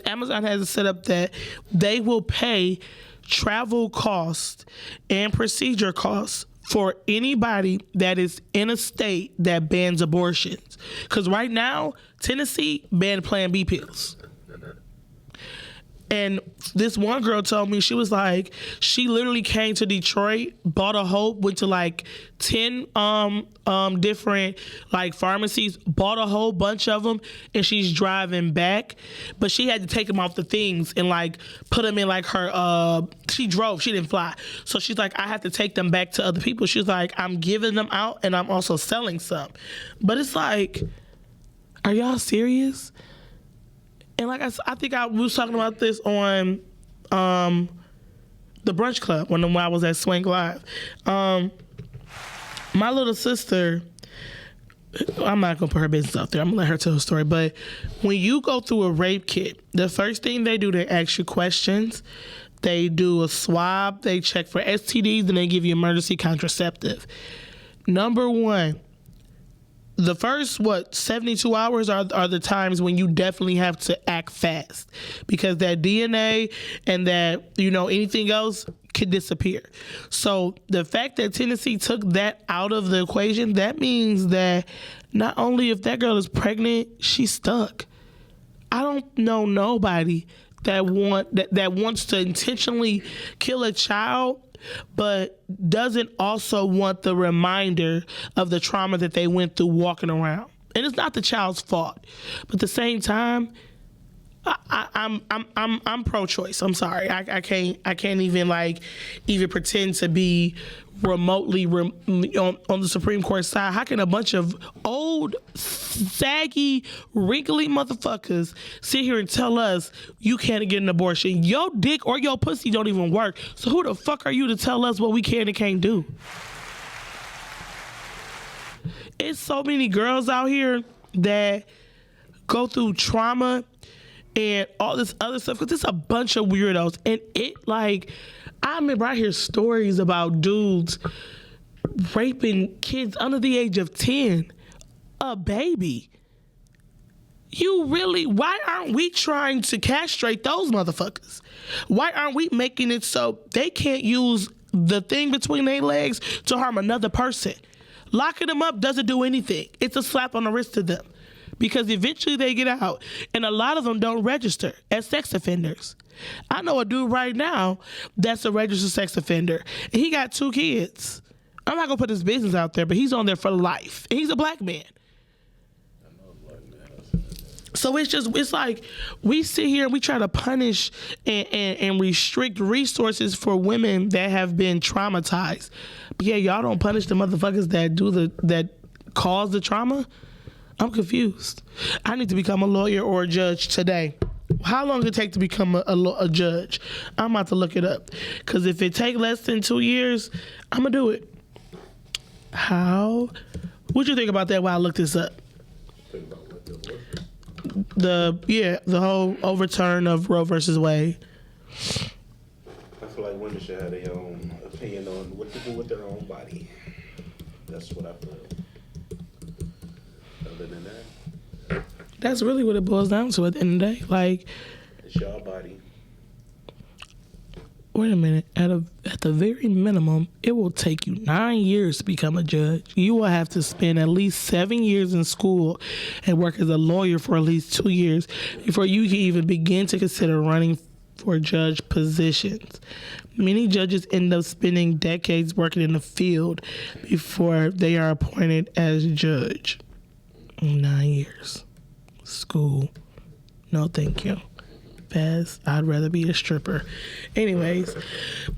Amazon has it set up that they will pay travel costs and procedure costs for anybody that is in a state that bans abortions. Because right now, Tennessee banned Plan B pills. And this one girl told me, she was like, she literally came to Detroit, bought a whole, went to like 10 different like pharmacies, bought a whole bunch of them, and she's driving back. But she had to take them off the things and like put them in like her, she drove, she didn't fly. So she's like, I have to take them back to other people. She's like, I'm giving them out and I'm also selling some. But it's like, are y'all serious? And like I think we was talking about this on the Brunch Club when I was at Swing Live. My little sister I'm not gonna put her business out there. I'm gonna let her tell her story. But when you go through a rape kit, the first thing they do, they ask you questions. They do a swab. They check for STDs, and they give you emergency contraceptive. Number one, the first 72 hours are the times when you definitely have to act fast, because that DNA and that anything else could disappear. So the fact that Tennessee took that out of the equation, that means that not only if that girl is pregnant, she's stuck. I don't know nobody that wants to intentionally kill a child, but doesn't also want the reminder of the trauma that they went through walking around. And it's not the child's fault, but at the same time, I'm pro-choice. I'm sorry, I can't even pretend to be remotely on the Supreme Court side. How can a bunch of old, saggy, wrinkly motherfuckers sit here and tell us you can't get an abortion? Your dick or your pussy don't even work. So who the fuck are you to tell us what we can and can't do? It's so many girls out here that go through trauma and all this other stuff, because it's a bunch of weirdos. And I remember I hear stories about dudes raping kids under the age of 10, a baby. Why aren't we trying to castrate those motherfuckers? Why aren't we making it so they can't use the thing between their legs to harm another person? Locking them up doesn't do anything. It's a slap on the wrist to them, because eventually they get out, and a lot of them don't register as sex offenders. I know a dude right now that's a registered sex offender, and he got 2 kids. I'm not gonna put his business out there, but he's on there for life, and he's a black man. So it's like we sit here and we try to punish and restrict resources for women that have been traumatized. But yeah, y'all don't punish the motherfuckers that cause the trauma. I'm confused. I need to become a lawyer or a judge today. How long does it take to become a judge? I'm about to look it up. Because if it take less than 2 years, I'm going to do it. How? What'd you think about that while I looked this up? Think about what the whole overturn of Roe versus Wade. I feel like women should have their own opinion on what to do with their own body. That's what I feel. Other than that, that's really what it boils down to at the end of the day. Like, it's your body. Wait a minute. At the very minimum, it will take you 9 years to become a judge. You will have to spend at least 7 years in school and work as a lawyer for at least 2 years before you can even begin to consider running for judge positions. Many judges end up spending decades working in the field before they are appointed as judge. 9 years. School. No, thank you. Pass. I'd rather be a stripper. Anyways,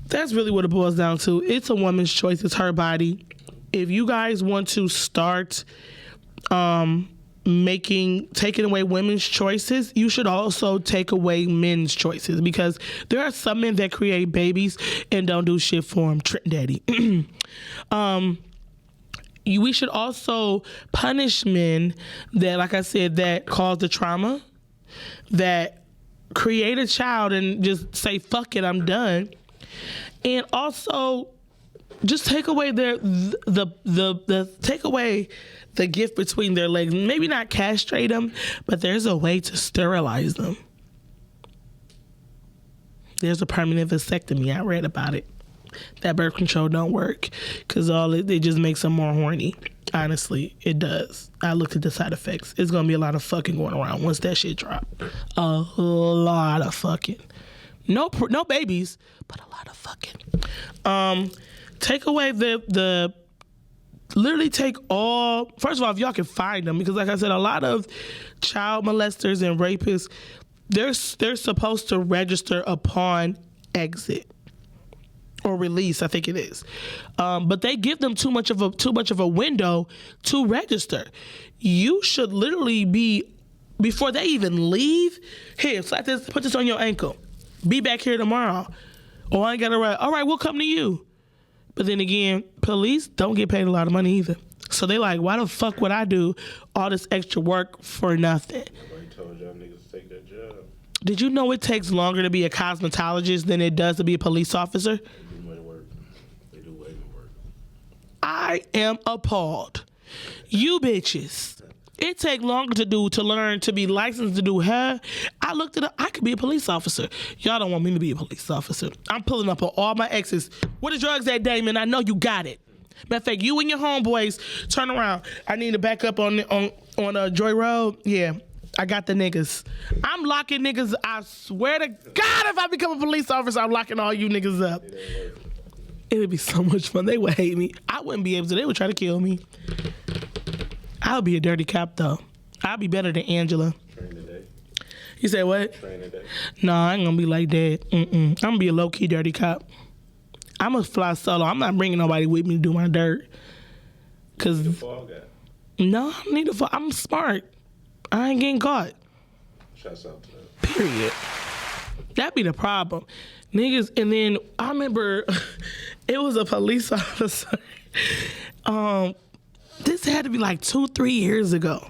that's really what it boils down to. It's a woman's choice. It's her body. If you guys want to start taking away women's choices, you should also take away men's choices, because there are some men that create babies and don't do shit for them. Trent Daddy. We should also punish men that, like I said, that cause the trauma, that create a child and just say, fuck it, I'm done. And also just take away take away the gift between their legs. Maybe not castrate them, but there's a way to sterilize them. There's a permanent vasectomy. I read about it. That birth control don't work, because it just makes them more horny. Honestly, it does. I looked at the side effects. It's gonna be a lot of fucking going around once that shit drop. A lot of fucking. No babies, but a lot of fucking. Take away the literally take all. First of all, if y'all can find them, because like I said, a lot of child molesters and rapists, they're supposed to register upon exit or release, I think it is, but they give them too much of a window to register. You should literally be, before they even leave, here, slap this, put this on your ankle. Be back here tomorrow, or I ain't gotta write. All right, we'll come to you. But then again, police don't get paid a lot of money either. So they like, why the fuck would I do all this extra work for nothing? Nobody told y'all niggas to take that job. Did you know it takes longer to be a cosmetologist than it does to be a police officer? They do way work. They do way more work. I am appalled. You bitches. It take longer to learn to be licensed to do hair. I looked it up. I could be a police officer. Y'all don't want me to be a police officer. I'm pulling up on all my exes. Where the drugs at, Damon? I know you got it. Matter of fact, you and your homeboys turn around. I need to back up on Joy Road. Yeah, I got the niggas. I'm locking niggas. I swear to God, if I become a police officer, I'm locking all you niggas up. It would be so much fun. They would hate me. I wouldn't be able to. They would try to kill me. I'll be a dirty cop, though. I'll be better than Angela. Train today. You say what? Train today. No, I ain't gonna be like that. I'm gonna be a low-key dirty cop. I'm gonna fly solo. I'm not bringing nobody with me to do my dirt. Cause The fall guy. no, I don't need to fall. I'm smart. I ain't getting caught. Shouts out to that. Period. That be the problem. Niggas, and then I remember it was a police officer. This had to be like 2-3 years ago.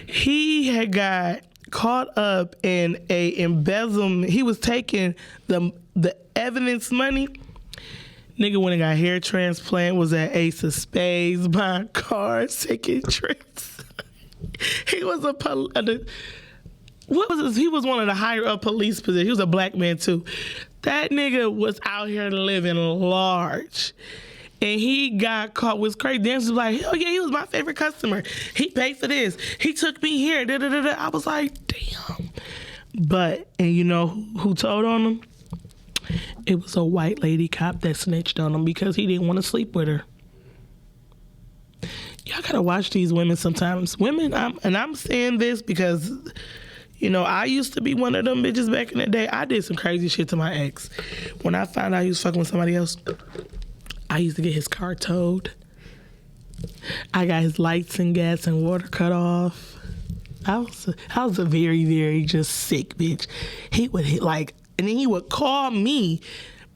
He had got caught up in a embezzlement. He was taking the evidence money. Nigga went and got hair transplant, was at Ace of Spades, buying cars, taking trips. He was what was this? He was one of the higher up police positions. He was a black man too. That nigga was out here living large. And he got caught. Was crazy. Dancer was like, hell yeah, he was my favorite customer. He paid for this. He took me here. Da, da, da, da. I was like, damn. But, and you know who told on him? It was a white lady cop that snitched on him because he didn't want to sleep with her. Y'all gotta watch these women sometimes. Women, I'm saying this because, you know, I used to be one of them bitches back in the day. I did some crazy shit to my ex. When I found out he was fucking with somebody else, I used to get his car towed. I got his lights and gas and water cut off. I was a very, very just sick bitch. He would hit like, and then he would call me,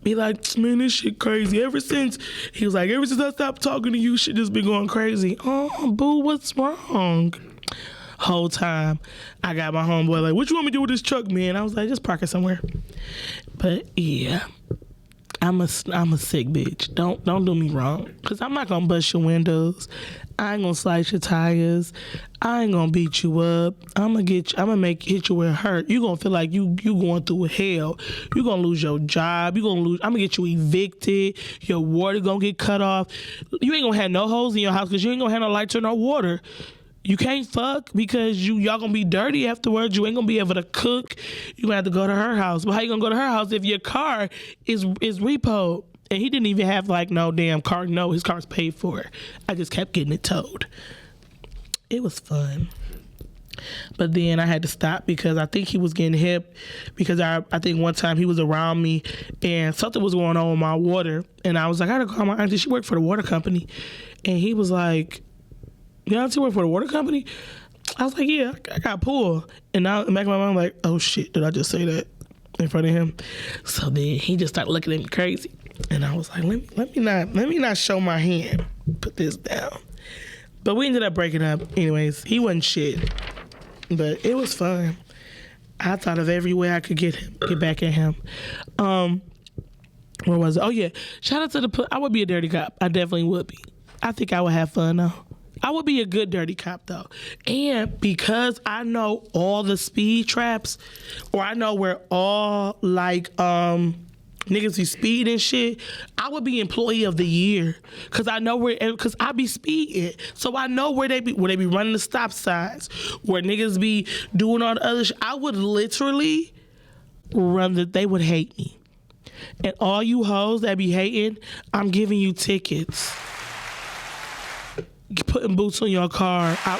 be like, man, this shit crazy. Ever since I stopped talking to you, shit just been going crazy. Oh, boo, what's wrong? Whole time, I got my homeboy like, what you want me to do with this truck, man? I was like, just park it somewhere. But yeah. I'm a sick bitch. Don't do me wrong. Cause I'm not gonna bust your windows. I ain't gonna slice your tires. I ain't gonna beat you up. I'm gonna hit you where it hurt. You gonna feel like you going through hell. You gonna lose your job. I'm gonna get you evicted. Your water gonna get cut off. You ain't gonna have no holes in your house cause you ain't gonna have no lights or no water. You can't fuck because y'all gonna be dirty afterwards. You ain't gonna be able to cook. You gonna have to go to her house. But how you gonna go to her house if your car is repoed? And he didn't even have like no damn car. No, his car's paid for. I just kept getting it towed. It was fun. But then I had to stop because I think he was getting hip because I think one time he was around me and something was going on with my water. And I was like, I gotta call my auntie. She worked for the water company. And he was like, you know, you work for the water company? I was like, yeah, I got pulled. And now in the back of my mind, I'm like, oh shit, did I just say that in front of him? So then he just started looking at me crazy. And I was like, let me not show my hand. Put this down. But we ended up breaking up anyways. He wasn't shit. But it was fun. I thought of every way I could get back at him. Where was it? Oh yeah. Shout out to I would be a dirty cop. I definitely would be. I think I would have fun though. I would be a good dirty cop though. And because I know all the speed traps, or I know where all like niggas be speed and shit, I would be employee of the year. Cause I know cause I be speeding. So I know where they be running the stop signs, where niggas be doing all the other shit. I would literally they would hate me. And all you hoes that be hating, I'm giving you tickets. Putting boots on your car. I'm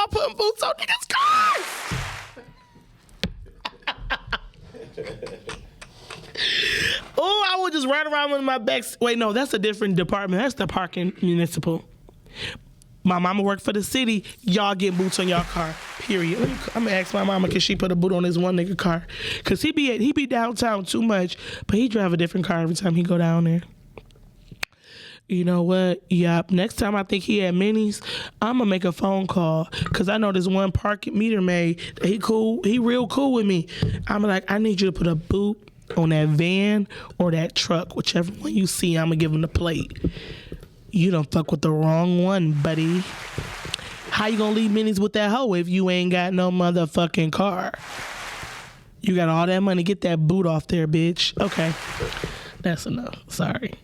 putting boots on niggas' cars. I would just ride around with my back. Wait, no, that's a different department. That's the parking municipal. My mama worked for the city. Y'all get boots on y'all car. Period. I'm gonna ask my mama, can she put a boot on this one nigga car? Cause he be downtown too much, but he drive a different car every time he go down there. You know what? Yup. Next time I think he had minis, I'm gonna make a phone call because I know this one parking meter maid that he cool. He real cool with me. I'm like, I need you to put a boot on that van or that truck, whichever one you see. I'm gonna give him the plate. You don't fuck with the wrong one, buddy. How you gonna leave minis with that hoe if you ain't got no motherfucking car? You got all that money. Get that boot off there, bitch. Okay, that's enough. Sorry.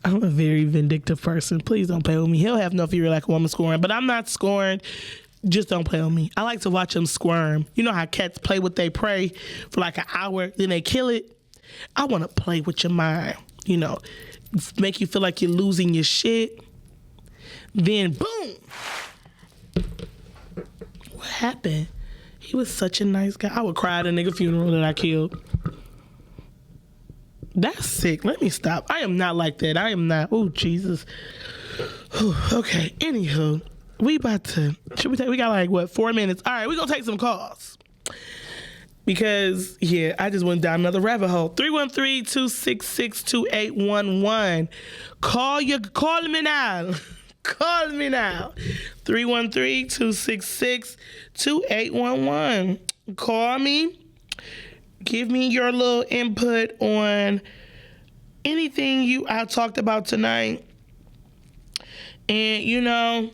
I'm a very vindictive person. Please don't play with me. He'll have no fear like a woman scoring, but I'm not scoring. Just don't play with me. I like to watch them squirm. You know how cats play with they prey for like an hour, then they kill it? I want to play with your mind, you know, make you feel like you're losing your shit. Then, boom. What happened? He was such a nice guy. I would cry at a nigga funeral that I killed. That's sick. Let me stop. I am not like that. I am not. Oh, Jesus. Okay. Anywho, we about to, we got like, what, 4 minutes? All right, we going to take some calls. Because, yeah, I just went down another rabbit hole. 313-266-2811. Call me now. Call me now. 313-266-2811. Call me. Give me your little input on anything I talked about tonight. And, you know,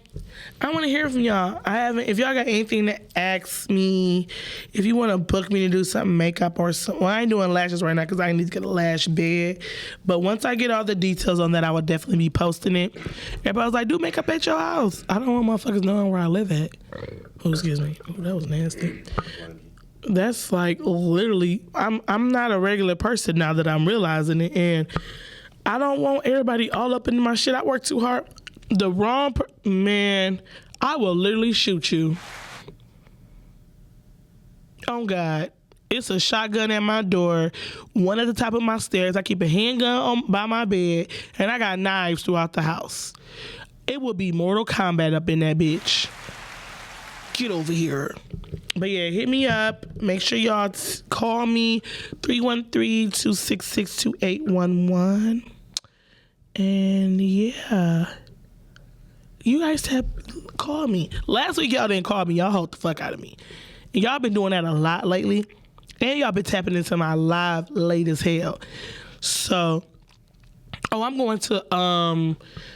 I want to hear from y'all. If y'all got anything to ask me, if you want to book me to do something, makeup or something. Well, I ain't doing lashes right now because I need to get a lash bed. But once I get all the details on that, I will definitely be posting it. Everybody was like, do makeup at your house. I don't want motherfuckers knowing where I live at. Oh, excuse me. Oh, that was nasty. That's like literally, I'm not a regular person now that I'm realizing it. And I don't want everybody all up in my shit. I work too hard. The wrong man, I will literally shoot you. Oh God, it's a shotgun at my door, one at the top of my stairs. I keep a handgun by my bed, and I got knives throughout the house. It would be Mortal Kombat up in that bitch. Get over here. But yeah, hit me up. Make sure y'all call me 313-266-2811. And yeah. You guys have called me. Last week y'all didn't call me. Y'all hold the fuck out of me. And y'all been doing that a lot lately. And y'all been tapping into my live late as hell. So, I'm going to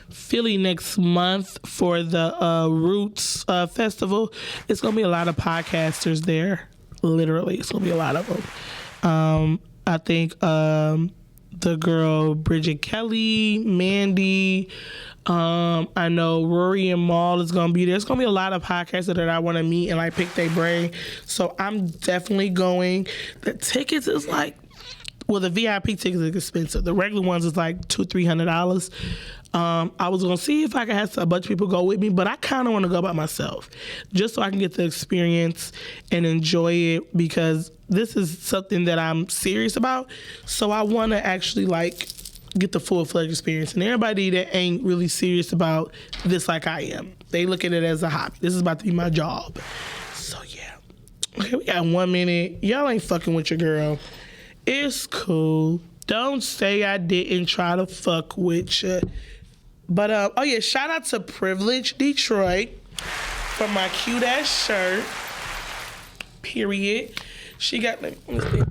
Philly next month for the Roots Festival. It's going to be a lot of podcasters there. Literally, it's going to be a lot of them. I think the girl Bridget Kelly, Mandy, I know Rory and Maul is gonna be there. There's gonna be a lot of podcasters that I want to meet and like pick their brain. So I'm definitely going. The tickets is like, well, the VIP tickets is expensive. The regular ones is like $200-$300. I was gonna see if I could have a bunch of people go with me, but I kind of want to go by myself, just so I can get the experience and enjoy it, because this is something that I'm serious about. So I want to actually like get the full-fledged experience. And everybody that ain't really serious about this like I am, they look at it as a hobby. This is about to be my job. So yeah. Okay, we got 1 minute. Y'all ain't fucking with your girl. It's cool. Don't say I didn't try to fuck with you. But, oh yeah, shout out to Privilege Detroit for my cute ass shirt. Period. She got, let me see.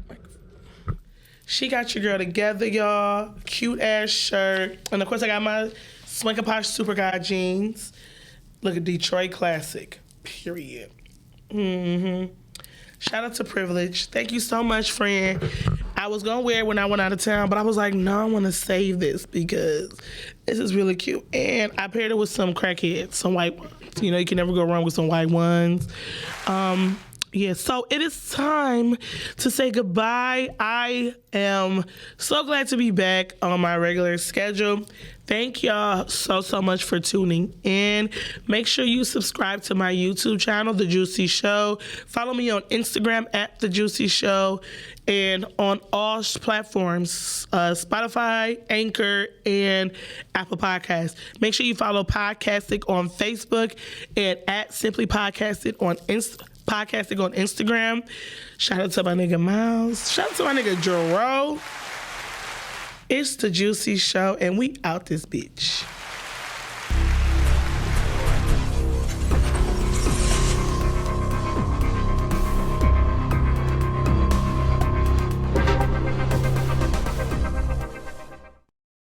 She got your girl together, y'all. Cute ass shirt. And of course I got my Swanky Posh Super Guy jeans. Look at Detroit Classic. Period. Shout out to Privilege. Thank you so much, friend. I was gonna wear it when I went out of town, but I was like, no, I wanna save this because this is really cute. And I paired it with some crackheads, some white ones. You know, you can never go wrong with some white ones. Yeah, so it is time to say goodbye. I am so glad to be back on my regular schedule. Thank y'all so much for tuning in. Make sure you subscribe to my YouTube channel, The Juicy Show. Follow me on Instagram at The Juicy Show, and on all platforms, Spotify, Anchor, and Apple Podcasts. Make sure you follow Podcastic on Facebook and at Simply Podcasted on Podcasting on Instagram. Shout out to my nigga Miles. Shout out to my nigga Jero. It's The Juicy Show, and we out this bitch.